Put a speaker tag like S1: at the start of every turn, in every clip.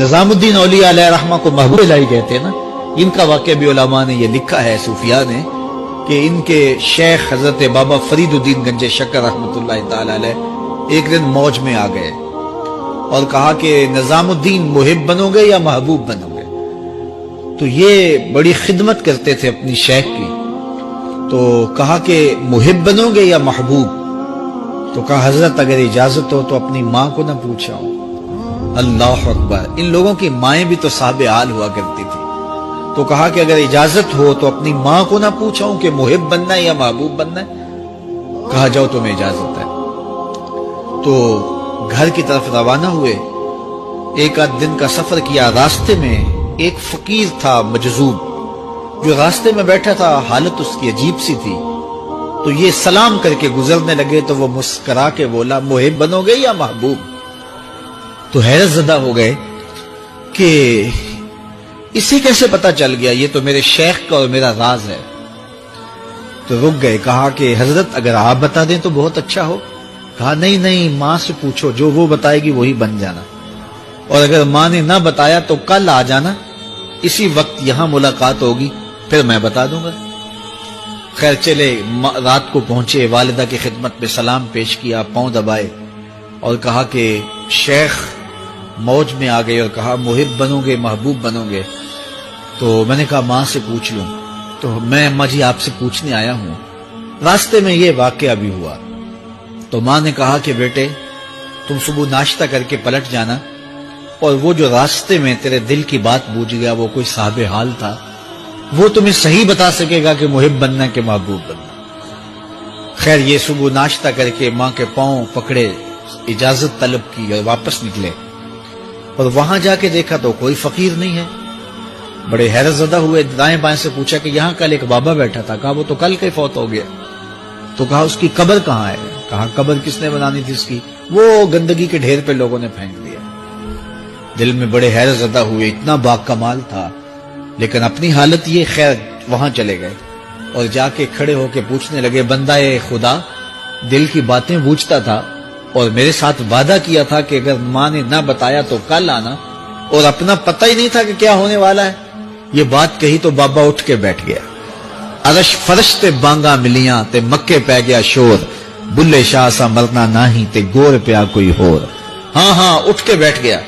S1: نظام الدین اولیاء علیہ رحمہ کو محبوب الہی کہتے ہیں نا. ان کا واقعہ بھی علماء نے یہ لکھا ہے، صوفیاء نے، کہ ان کے شیخ حضرت بابا فرید الدین گنج شکر رحمۃ اللہ تعالی علیہ ایک دن موج میں آ گئے اور کہا کہ نظام الدین محب بنو گے یا محبوب بنو گے؟ تو یہ بڑی خدمت کرتے تھے اپنی شیخ کی، تو کہا کہ محب بنو گے یا محبوب؟ تو کہا حضرت اگر اجازت ہو تو اپنی ماں کو نہ پوچھاؤں. اللہ اکبر! ان لوگوں کی مائیں بھی تو صاحب حال ہوا کرتی تھی. تو کہا کہ اگر اجازت ہو تو اپنی ماں کو نہ پوچھاؤں کہ محب بننا ہے یا محبوب بننا ہے؟ کہا جاؤ تمہیں اجازت ہے. تو گھر کی طرف روانہ ہوئے. ایک آدھ دن کا سفر کیا. راستے میں ایک فقیر تھا مجذوب، جو راستے میں بیٹھا تھا. حالت اس کی عجیب سی تھی. تو یہ سلام کر کے گزرنے لگے تو وہ مسکرا کے بولا محب بنو گے یا محبوب؟ تو حیرت زدہ ہو گئے کہ اسے کیسے پتا چل گیا، یہ تو میرے شیخ کا اور میرا راز ہے. تو رک گئے. کہا کہ حضرت اگر آپ بتا دیں تو بہت اچھا ہو. کہا نہیں ماں سے پوچھو، جو وہ بتائے گی وہی بن جانا، اور اگر ماں نے نہ بتایا تو کل آ جانا، اسی وقت یہاں ملاقات ہوگی، پھر میں بتا دوں گا. خیر چلے. رات کو پہنچے، والدہ کی خدمت میں سلام پیش کیا، پاؤں دبائے اور کہا کہ شیخ موج میں آ گئے اور کہا محب بنو گے محبوب بنو گے؟ تو میں نے کہا ماں سے پوچھ لوں. تو میں اماں جی آپ سے پوچھنے آیا ہوں، راستے میں یہ واقعہ بھی ہوا. تو ماں نے کہا کہ بیٹے تم صبح ناشتہ کر کے پلٹ جانا، اور وہ جو راستے میں تیرے دل کی بات بوجھ گیا وہ کوئی صاحب حال تھا، وہ تمہیں صحیح بتا سکے گا کہ محب بننا کہ محبوب بننا. خیر یہ صبح ناشتہ کر کے ماں کے پاؤں پکڑے، اجازت طلب کی اور واپس نکلے. اور وہاں جا کے دیکھا تو کوئی فقیر نہیں ہے. بڑے حیرت زدہ ہوئے. دائیں بائیں سے پوچھا کہ یہاں کل ایک بابا بیٹھا تھا. کہا وہ تو کل کے فوت ہو گیا. تو کہا اس کی قبر کہاں ہے؟ کہا قبر کس نے بنانی تھی اس کی؟ وہ گندگی کے ڈھیر پہ لوگوں نے پھینک دیا. دل میں بڑے حیرت زدہ ہوئے. اتنا با کمال تھا، لیکن اپنی حالت یہ. خیر وہاں چلے گئے اور جا کے کھڑے ہو کے پوچھنے لگے بندہ خدا دل کی باتیں بوجھتا تھا اور میرے ساتھ وعدہ کیا تھا کہ اگر ماں نے نہ بتایا تو کل آنا، اور اپنا پتہ ہی نہیں تھا کہ کیا ہونے والا ہے. یہ بات کہی تو بابا اٹھ کے بیٹھ گیا. عرش فرش تے بانگا ملیاں تے مکے پہ گیا شور، بلے شاہ سا مرنا نہیں تے گور پیا کوئی ہور. ہاں اٹھ کے بیٹھ گیا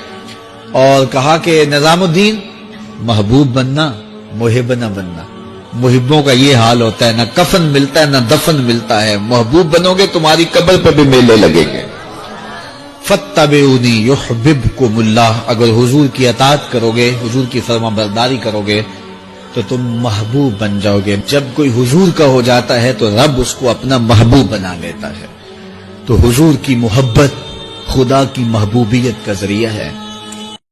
S1: اور کہا کہ نظام الدین محبوب بننا محب نہ بننا. محبوں کا یہ حال ہوتا ہے، نہ کفن ملتا ہے نہ دفن ملتا ہے. محبوب بنو گے تمہاری قبر پہ بھی میلے لگیں گے. فاتبعونی یحببکم اللہ. اگر حضور کی اطاعت کرو گے، حضور کی فرما برداری کرو گے تو تم محبوب بن جاؤ گے. جب کوئی حضور کا ہو جاتا ہے تو رب اس کو اپنا محبوب بنا لیتا ہے. تو حضور کی محبت خدا کی محبوبیت کا ذریعہ ہے.